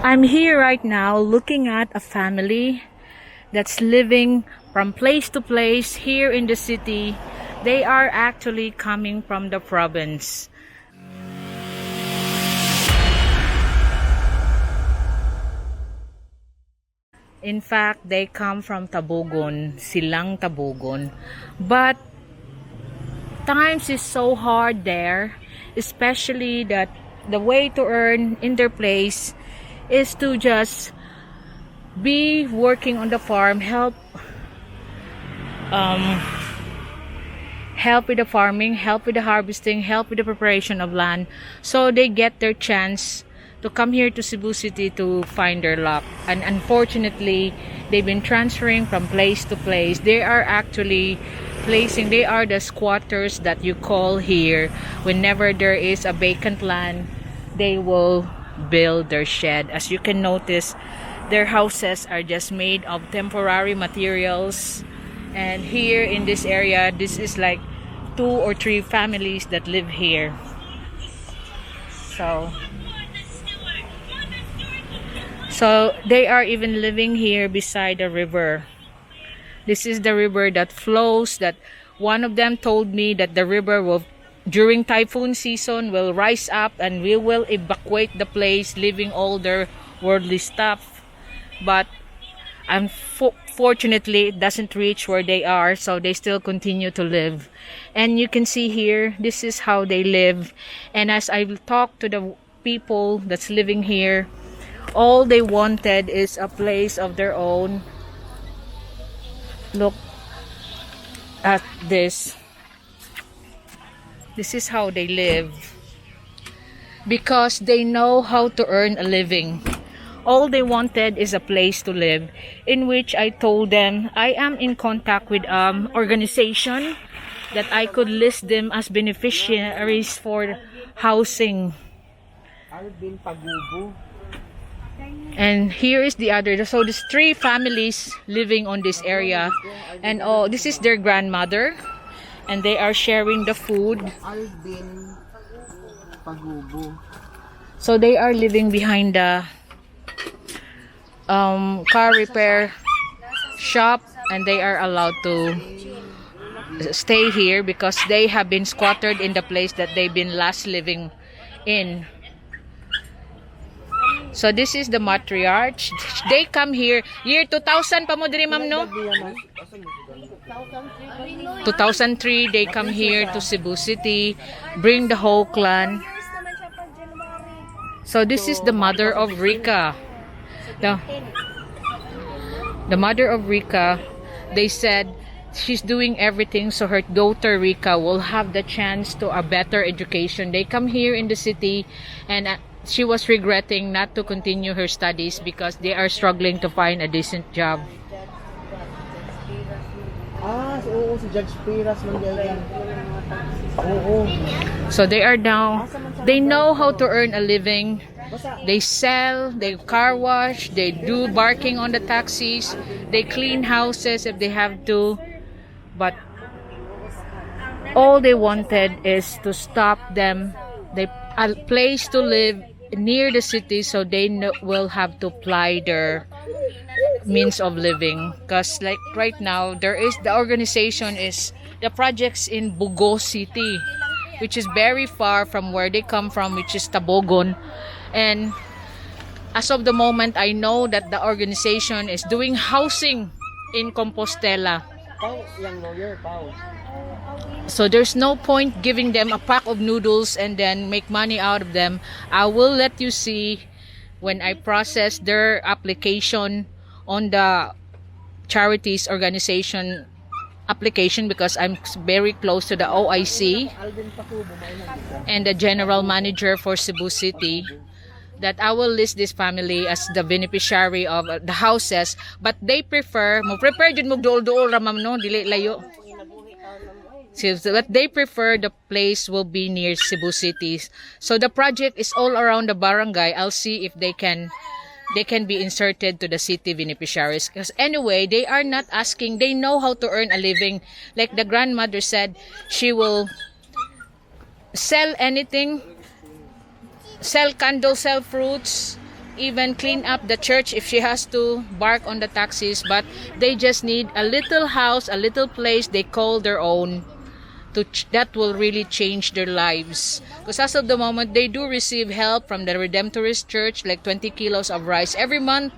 I'm here right now looking at a family that's living from place to place here in the city. They are actually coming from the province. In fact, they come from Tabogon, Silang Tabogon. But times is so hard there, especially that the way to earn in their place is to just be working on the farm, help with the farming, help with the harvesting, help with the preparation of land. So they get their chance to come here to Cebu City to find their luck. And unfortunately, they've been transferring from place to place. They are actually they are the squatters that you call here. Whenever there is a vacant land, they will build their shed. As you can notice, their houses are just made of temporary materials. And here in this area, this is like 2 or 3 families that live here. So they are even living here beside the river. This is the river that flows, that one of them told me that the river will, during typhoon season, will rise up and we will evacuate the place, leaving all their worldly stuff. But unfortunately, it doesn't reach where they are, so they still continue to live. And you can see here, this is how they live. And as I talk to the people that's living here, all they wanted is a place of their own. Look at this. This is how they live, because they know how to earn a living. All they wanted is a place to live, in which I told them I am in contact with organization that I could list them as beneficiaries for housing. And here is the other. So there's 3 families living on this area, and this is their grandmother, and they are sharing the food. So they are living behind the car repair shop, and they are allowed to stay here because they have been squatted in the place that they've been last living in. So this is the matriarch. They come here year 2000 pa mo diri ma'am, no? 2003 they come here to Cebu City, bring the whole clan. So this is the mother of Rika. The mother of Rika, they said she's doing everything so her daughter Rika will have the chance to a better education. They come here in the city, and she was regretting not to continue her studies because they are struggling to find a decent job. Si Judge Piras man yan. So they are now, they know how to earn a living. They sell, they car wash, they do barking on the taxis, they clean houses if they have to. But all they wanted is to stop them, a place to live near the city, so they will have to apply their means of living. Because like right now, the organization is the projects in Bugo City, which is very far from where they come from, which is Tabogon. And as of the moment, I know that the organization is doing housing in Compostela. So there's no point giving them a pack of noodles and then make money out of them. I will let you see when I process their application on the charities organization application, because I'm very close to the OIC and the general manager for Cebu City, that I will list this family as the beneficiary of the houses. But they prefer, dun mo duol-duol ra ma'am, no, dili layo. But they prefer the place will be near Cebu City. So the project is all around the barangay. I'll see if they can be inserted to the city beneficiaries. Because anyway, they are not asking. They know how to earn a living. Like the grandmother said, she will sell anything, sell candles, sell fruits, even clean up the church if she has to bark on the taxis, but they just need a little house, a little place they call their own. That will really change their lives, because as of the moment they do receive help from the Redemptorist Church, like 20 kilos of rice every month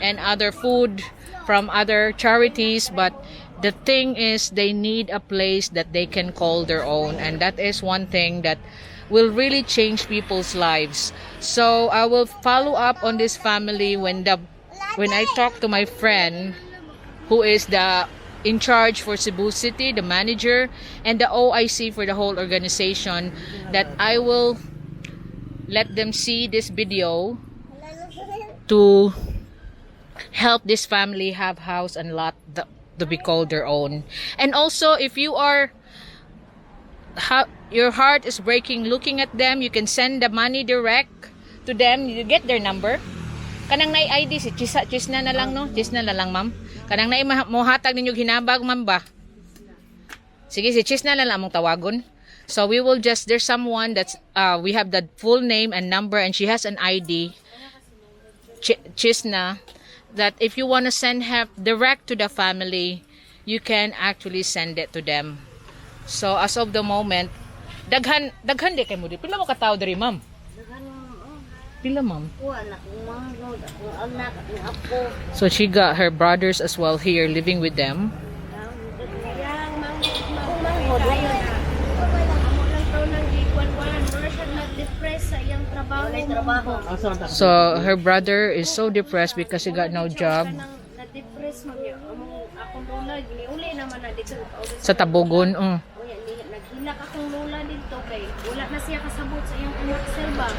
and other food from other charities, but the thing is they need a place that they can call their own, and that is one thing that will really change people's lives. So I will follow up on this family when I talk to my friend who is the in charge for Cebu City, the manager, and the OIC for the whole organization, that I will let them see this video to help this family have house and lot to be called their own. And also, if you are your heart is breaking looking at them, you can send the money direct to them. You get their number. Kanang na ID si Chisna na lang, no? Chisna na lang, ma'am. Kanang na mohatag ninyo hinabag, ma'am ba? Sige, si Chisna na lang mong tawagon. So we will just, there's someone that's we have the full name and number, and she has an ID, Chisna, that if you want to send help direct to the family, you can actually send it to them. So as of the moment, daghan di kay mo di. Pila mo ka tao diri, ma'am? Pila, ma'am? So she got her brothers as well here living with them. So her brother is so depressed because he got no job. Sa Tabogon, Naghilak akong lola dito kay wala na siya kasabot sa iyang kumaksel ba.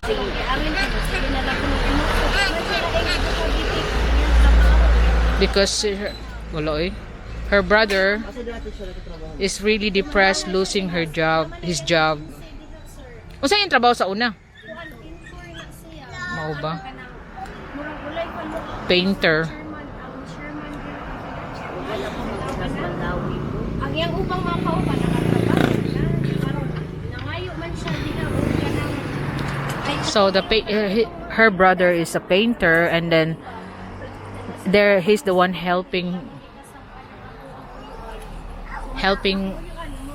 Sige, arin ko sige na lang kuno because her brother is really depressed losing his job. Unsa yung trabaho sa una? Mao ba? Painter. Ang yang upang mga kauban nangayo man siya So her brother is a painter, and then he's the one helping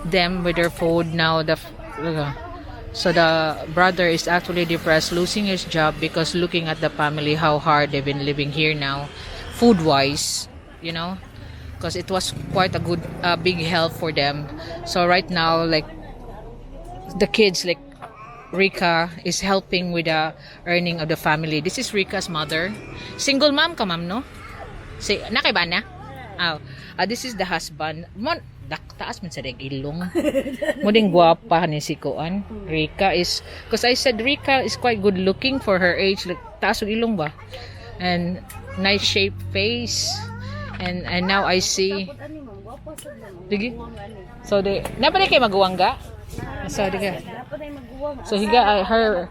them with their food now. So the brother is actually depressed losing his job because looking at the family, how hard they've been living here now, food wise, because it was quite a good big help for them. So right now, like the kids, like Rika is helping with the earning of the family. This is Rika's mother. Single mom ka, ma'am, no? Nakay ba na? This is the husband. Taas man sa ilong. Muding guwapa ni si Kuan. Rika is, because I said Rika is quite good looking for her age. Like, taas og ilong ba? And nice shaped face. And now I see. Digi? So napalay kay maguwang ga? So he got her.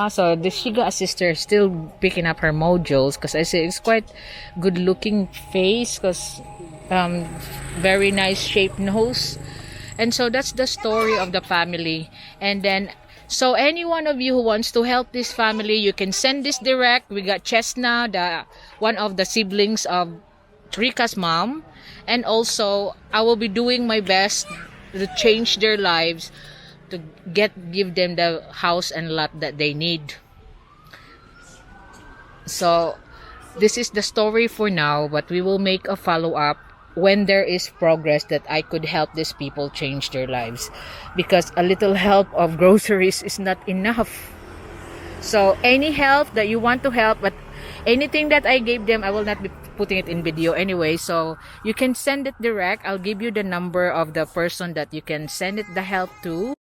So she got a sister still picking up her modules, because I say it's quite good looking face, because very nice shaped nose. And so that's the story of the family. And then so any one of you who wants to help this family, you can send this direct. We got Chesna, one of the siblings of Rika's mom, and also I will be doing my best to change their lives, to give them the house and lot that they need. So this is the story for now, but we will make a follow-up when there is progress that I could help these people change their lives, because a little help of groceries is not enough. So any help that you want to help, but anything that I gave them, I will not be putting it in video anyway, so you can send it direct. I'll give you the number of the person that you can send it the help to.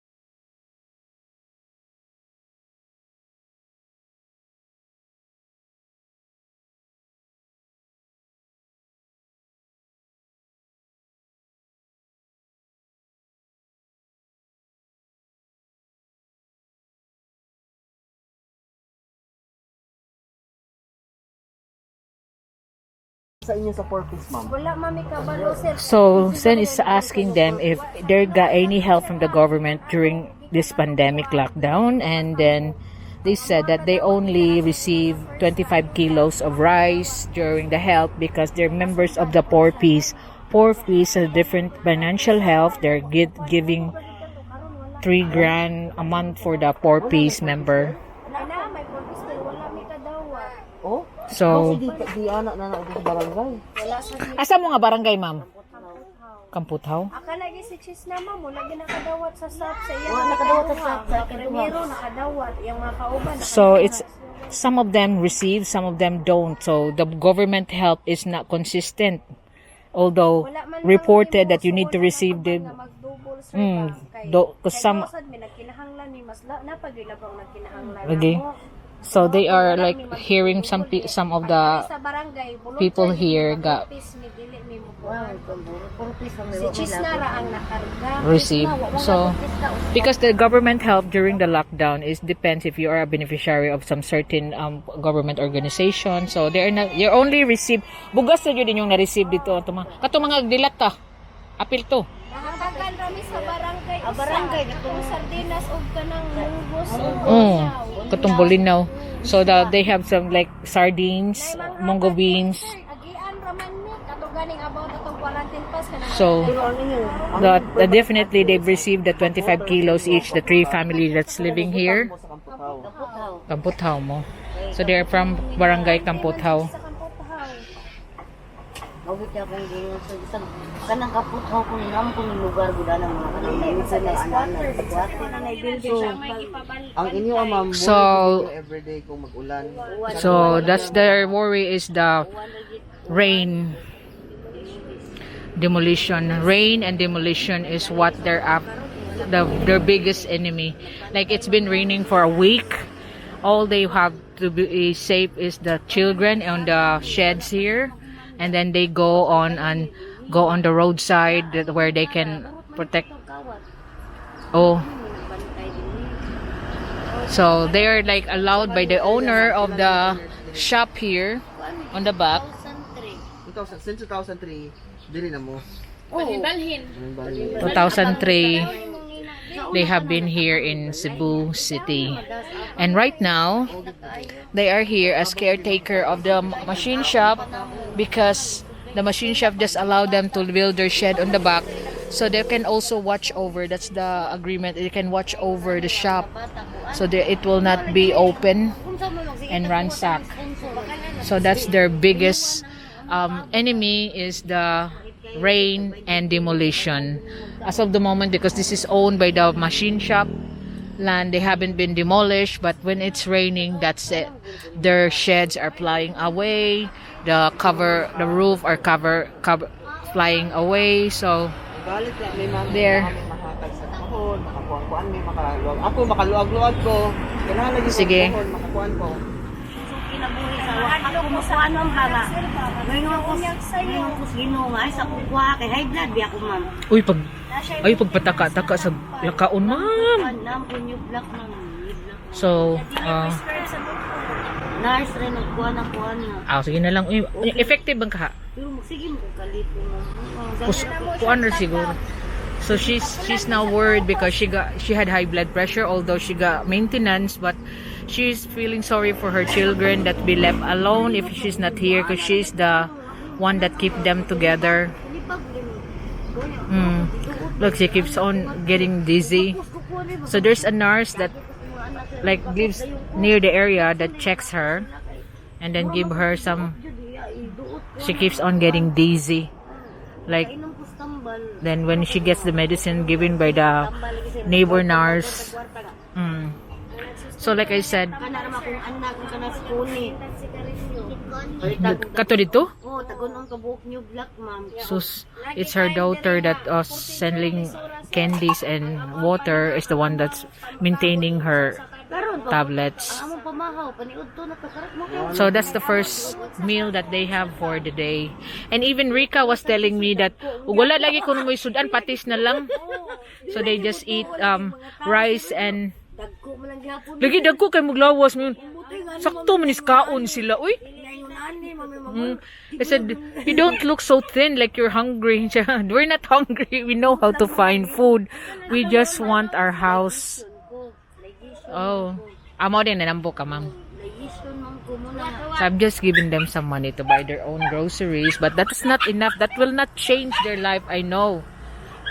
Sa inyo sa purpose, ma'am? Wala mami kabalo sir. So Sen is asking them if they got any help from the government during this pandemic lockdown, and then they said that they only receive 25 kilos of rice during the help because they're members of the Poor Peace. Poor Peace has different financial help. They're giving 3 grand a month for the Poor Peace member. Wala, may purpose pero wala may kadawa. Oh? So, Di anak na sa barangay. Wala sa asa mo nga barangay, ma'am? Kamputhaw? Akala lagi si Chis naman mo, lagi nakadawat sa SAP sa iya. Wala nakadawat sa SAP, sa Primero nakadawat, yung mga kauban. So it's some of them receive, some of them don't. So the government help is not consistent. Although reported that you need to receive the because some okay. So they are like hearing some of the people here got receive. So because the government help during the lockdown is depends if you are a beneficiary of some certain government organization. So they're not, you only receive bugas na yun yung na-receive dito kato mga dilat ta apil to nakatagan rami sa barangay barangay kung sardinas og kanang mungos katong bolinaw. So they have some like sardines, mungo beans. agian raman ni kato ganing about atong quarantine pass kanang So definitely they've received the 25 kilos each, the 3 family that's living here. Kamputhaw mo. So they're from barangay Kamputhaw. Mabit ako din sa kanang Kaputhaw kung nam kung lugar gud na mga kanang sa Ang inyo ma'am, So everyday kung mag-ulan. So that's their worry is the rain demolition. Rain and demolition is what they're up their biggest enemy. Like it's been raining for a week. All they have to be safe is the children on the sheds here, and then they go on the roadside where they can protect. So they are like allowed by the owner of the shop here on the back. Since 2003, dili na mo. 2003 they have been here in Cebu City, and right now they are here as caretaker of the machine shop because the machine shop just allowed them to build their shed on the back so they can also watch over. That's the agreement, they can watch over the shop so that it will not be open and ransacked. So that's their biggest enemy is the rain and demolition as of the moment, because this is owned by the machine shop land. They haven't been demolished, but when it's raining, that's it, their sheds are flying away, the roof are cover flying away. So there, ako makaluag-luag ko. Kailangan lagi sige makakuan ko. kinabuhi sa ako mo sa ano ang bala. Ngayon ko ginunga sa kukuha kay high blood di ako ma'am. Pagpataka-taka sa lakaon, ma'am. Nam kun yung black ma'am. So Nice rin nagkuha na. sige na lang. Effective bang ka? Pero sige mo kalito mo. Kuan ra siguro. So she's now worried because she had high blood pressure, although she got maintenance, but she's feeling sorry for her children that be left alone if she's not here because she's the one that keep them together. Look, she keeps on getting dizzy. So there's a nurse that like lives near the area that checks her and then give her some. She keeps on getting dizzy, like then when she gets the medicine given by the neighbor nurse. So like I said, kato dito? So it's her daughter that selling candies and water is the one that's maintaining her tablets. So that's the first meal that they have for the day. And even Rika was telling me that wala lagi kuno mo sudan, patis na lang. So they just eat rice and lagi dagko kay muglawas mo. Sakto man is kaon sila. Uy. I said, you don't look so thin like you're hungry. We're not hungry. We know how to find food. We just want our house. Amo din nanambo ka, ma'am. Register man ko muna. So I'm just giving them some money to buy their own groceries, but that is not enough. That will not change their life. I know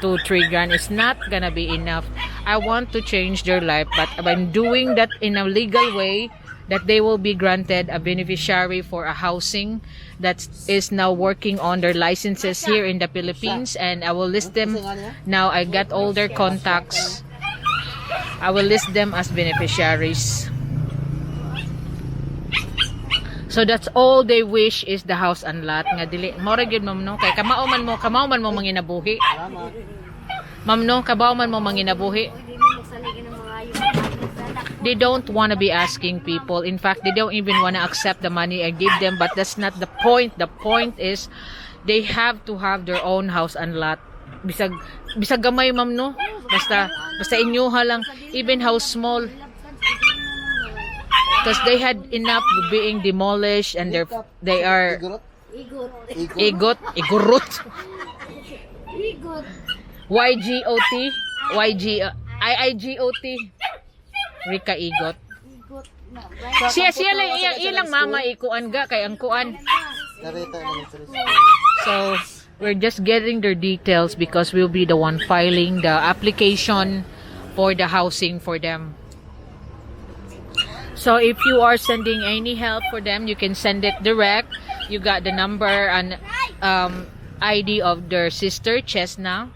2-3 grand is not gonna be enough. I want to change their life, but I'm doing that in a legal way, that they will be granted a beneficiary for a housing that is now working on their licenses here in the Philippines, and I will list them. Now I got all their contacts. I will list them as beneficiaries. So that's all they wish is the house and lot. Nga dili mo ra gyud ma'am no, kay kamauman mo manginabuhi. Salamat. Ma'am no, kabauman mo manginabuhi. Hindi mo magsaligin ng mga ayun. They don't want to be asking people. In fact, they don't even want to accept the money I give them, but that's not the point. The point is they have to have their own house and lot. Bisag gamay ma'am no. Basta inyuha lang, even how small. Because they had enough being demolished, and they are Igorot. igurot. Igot. YGOT, IIGOT. Rika Igot. Igot na. Siya lang ilang mama ikuan ga kay ang kuan. Narita naman sa school. So we're just getting their details because we'll be the one filing the application for the housing for them. So if you are sending any help for them, you can send it direct. You got the number and ID of their sister, Chesna.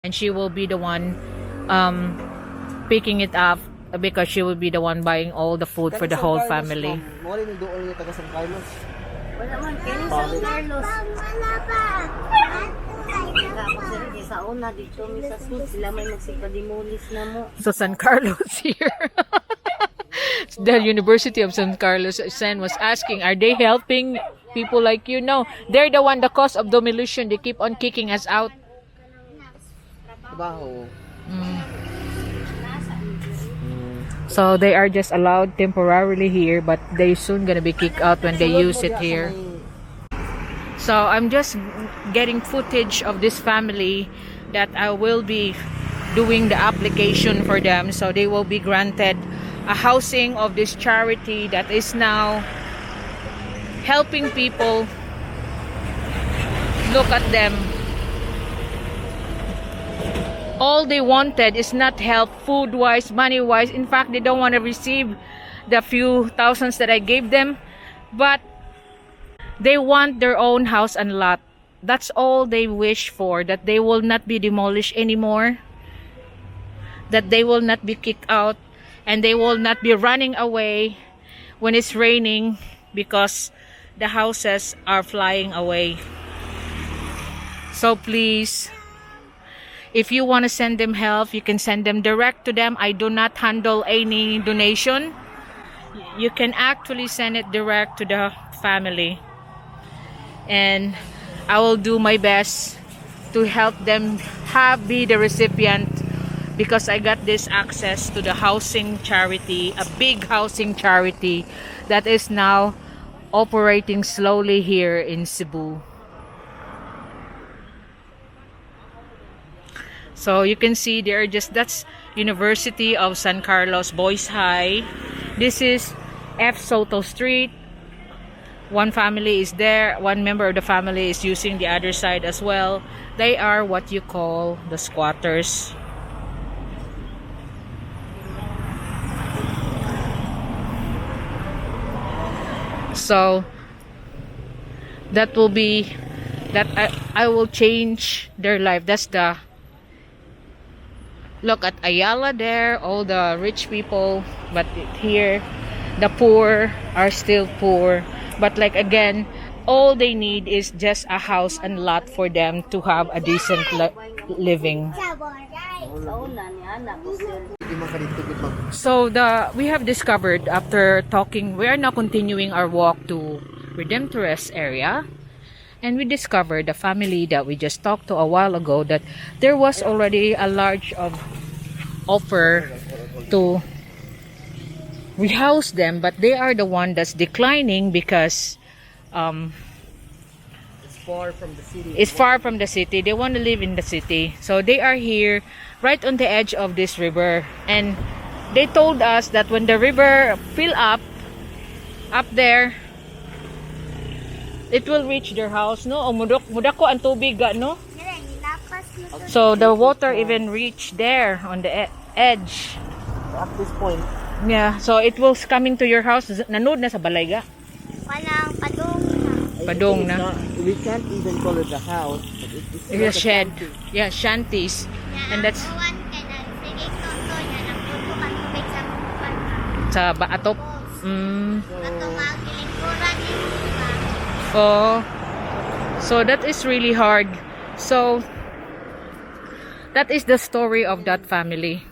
And she will be the one picking it up because she will be the one buying all the food for the whole family. Mo rin yung doon niya taga San Carlos. Wala man, kini San Carlos. Tapos sa una dito mi sa sud sila may magsipa-demolish na mo. So San Carlos here. The University of San Carlos, Sen was asking, are they helping people like you? No, they're the one, the cause of demolition. They keep on kicking us out. Trabaho. So they are just allowed temporarily here, but they soon gonna be kicked out when they use it here. So I'm just getting footage of this family that I will be doing the application for them, so they will be granted a housing of this charity that is now helping people. Look at them. All they wanted is not help food-wise, money-wise. In fact, they don't want to receive the few thousands that I gave them. But they want their own house and lot. That's all they wish for. That they will not be demolished anymore. That they will not be kicked out. And they will not be running away when it's raining because the houses are flying away. So please, if you want to send them help, you can send them direct to them. I do not handle any donation. You can actually send it direct to the family. And I will do my best to help them be the recipient, because I got this access to the housing charity, a big housing charity that is now operating slowly here in Cebu. So you can see there, that's University of San Carlos Boys High. This is F. Soto Street. One family is there. One member of the family is using the other side as well. They are what you call the squatters. So that will be that I will change their life. That's the look at Ayala there, all the rich people, but here the poor are still poor. But like again, all they need is just a house and lot for them to have a decent living. So we have discovered, after talking, we are now continuing our walk to Redemptorist area, And we discovered the family that we just talked to a while ago, that there was already a large offer to rehouse them, but they are the one that's declining because It's far from the city. it's far from the city. They want to live in the city. So they are here right on the edge of this river. And they told us that when the river fill up there, it will reach their house, no? O mudako ang tubig, no? So the water even reach there on the edge. At this point, Yeah, so it will coming to your house. Nanood na sa balay ga. Walang padong na. Padong it's na. not, we can't even call it a house. But it's It's a like shed. shanty. Yeah, shanties. And that's Uwan kay na sige toto niya nagtutukan tubig sa kuwan. sa Baatop. Kato magilingkuran ni Kuba. Oh. So that is really hard. So that is the story of that family.